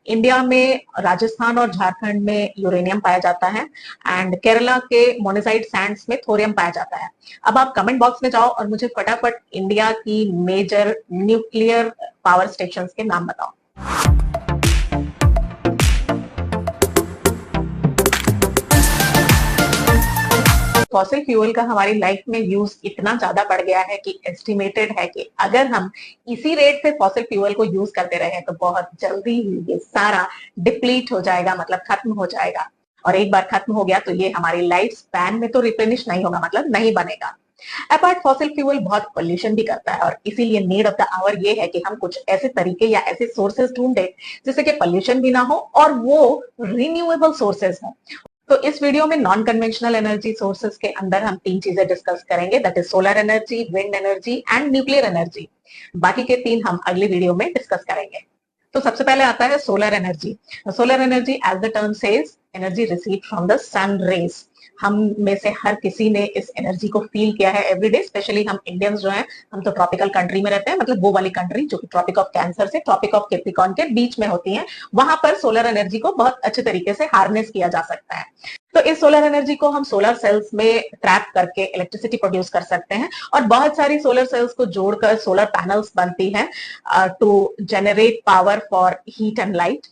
India में राजस्थान और झारखंड में यूरेनियम पाया जाता है एंड केरला के मोनेसाइट सैंड्स में थोरियम पाया जाता है। अब आप कमेंट बॉक्स में जाओ और मुझे फटाफट इंडिया की मेजर न्यूक्लियर पावर स्टेशंस के नाम बताओ। फॉसिल फ्यूल का हमारी लाइफ में यूज इतना ज्यादा बढ़ गया है कि एस्टिमेटेड है कि अगर हम इसी रेट से फॉसिल फ्यूल को यूज करते रहे तो बहुत जल्दी ही ये सारा डिप्लीट हो जाएगा, मतलब खत्म हो जाएगा। और एक बार खत्म हो गया तो ये हमारी लाइफ स्पैन में तो रिप्लेनिश नहीं होगा, मतलब नहीं बनेगा। अपार्ट फॉसिल फ्यूल बहुत पोल्यूशन भी करता है और इसीलिए नीड ऑफ द आवर ये है कि हम कुछ ऐसे तरीके या ऐसे सोर्सेज ढूंढे जिससे कि पोल्यूशन भी ना हो और वो रिन्यूएबल सोर्सेज हो। तो इस वीडियो में नॉन कन्वेंशनल एनर्जी सोर्सेज के अंदर हम तीन चीजें डिस्कस करेंगे, that is solar energy, wind energy and nuclear energy. बाकी के तीन हम अगली वीडियो में डिस्कस करेंगे। तो सबसे पहले आता है solar energy. Solar energy as the term says energy receive from the sun rays. हम में से हर किसी ने इस एनर्जी को फील किया है एवरीडे, स्पेशली हम इंडियंस जो हैं, हम तो ट्रॉपिकल कंट्री में रहते हैं, मतलब वो वाली कंट्री जो कि ट्रॉपिक ऑफ कैंसर से ट्रॉपिक ऑफ कैप्रिकॉर्न के बीच में होती है। वहां पर सोलर एनर्जी को बहुत अच्छे तरीके से हार्नेस किया जा सकता है। तो इस सोलर एनर्जी को हम सोलर सेल्स में ट्रैप करके इलेक्ट्रिसिटी प्रोड्यूस कर सकते हैं और बहुत सारी सोलर सेल्स को जोड़कर सोलर पैनल्स बनती हैं to generate power for heat and light.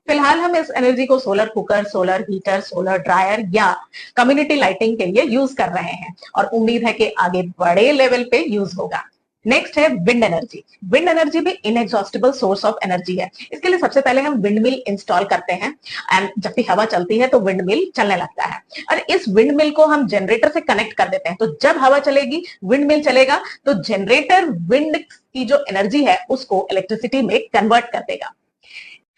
फिलहाल हम इस एनर्जी को solar cooker, solar heater, solar dryer या कम्युनिटी लाइटिंग के लिए यूज कर रहे हैं और उम्मीद है कि आगे बड़े लेवल पे यूज होगा। नेक्स्ट है विंड एनर्जी। विंड एनर्जी भी इनएग्जॉस्टिबल सोर्स ऑफ एनर्जी है। इसके लिए सबसे पहले हम विंड मिल इंस्टॉल करते हैं एंड जब भी हवा चलती है तो विंड मिल चलने लगता है और इस विंड मिल को हम जनरेटर से कनेक्ट कर देते हैं। तो जब हवा चलेगी विंड मिल चलेगा, तो जनरेटर विंड की जो एनर्जी है उसको इलेक्ट्रिसिटी में कन्वर्ट कर देगा।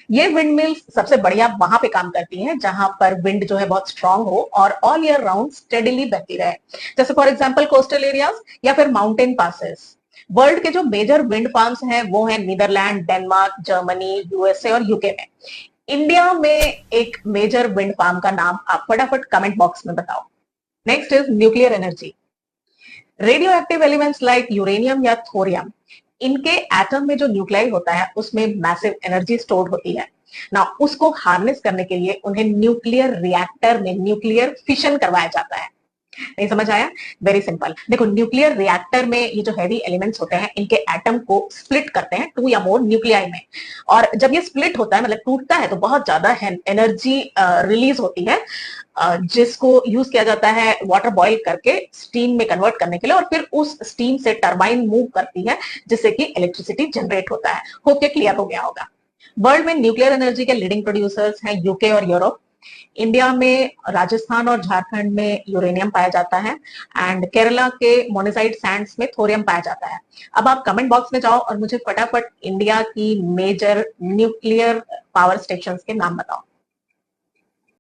ये विंड मिल्स सबसे बढ़िया वहां पे काम करती हैं जहां पर विंड जो है बहुत स्ट्रांग हो और ऑल ईयर राउंड स्टेडीली बहती रहे, जैसे फॉर एग्जांपल कोस्टल एरियाज या फिर माउंटेन पासेस। वर्ल्ड के जो मेजर विंड फार्म्स हैं वो हैं नीदरलैंड, डेनमार्क, जर्मनी, यूएसए और यूके में। इंडिया में एक मेजर विंड फार्म का नाम आप फटाफट कमेंट बॉक्स में बताओ। Next is nuclear energy. Radio active elements like uranium या थोरियम, इनके एटम में जो न्यूक्लियाई होता है उसमें मैसिव एनर्जी स्टोर्ड होती है ना। उसको हार्नेस करने के लिए उन्हें न्यूक्लियर रिएक्टर में न्यूक्लियर फिशन करवाया जाता है। नहीं समझ आया? Very simple. देखो, न्यूक्लियर रिएक्टर में ये जो हैवी एलिमेंट्स होते हैं इनके एटम को स्प्लिट करते हैं 2 या मोर न्यूक्लियाई में, और जब ये स्प्लिट होता है मतलब टूटता है तो बहुत ज्यादा एनर्जी रिलीज होती है जिसको यूज किया जाता है वाटर बॉईल करके स्टीम में कन्वर्ट करने के लिए, और फिर उस स्टीम से टरबाइन मूव करती है जिससे कि इलेक्ट्रिसिटी जनरेट होता है। होके क्लियर हो गया होगा। वर्ल्ड में न्यूक्लियर एनर्जी के लीडिंग प्रोड्यूसर्स हैं यूके और यूरोप। इंडिया में राजस्थान और झारखंड में यूरेनियम पाया जाता है एंड केरला के मोनेसाइट सैंड्स में थोरियम पाया जाता है। अब आप कमेंट बॉक्स में जाओ और मुझे फटाफट इंडिया की मेजर न्यूक्लियर पावर स्टेशंस के नाम बताओ।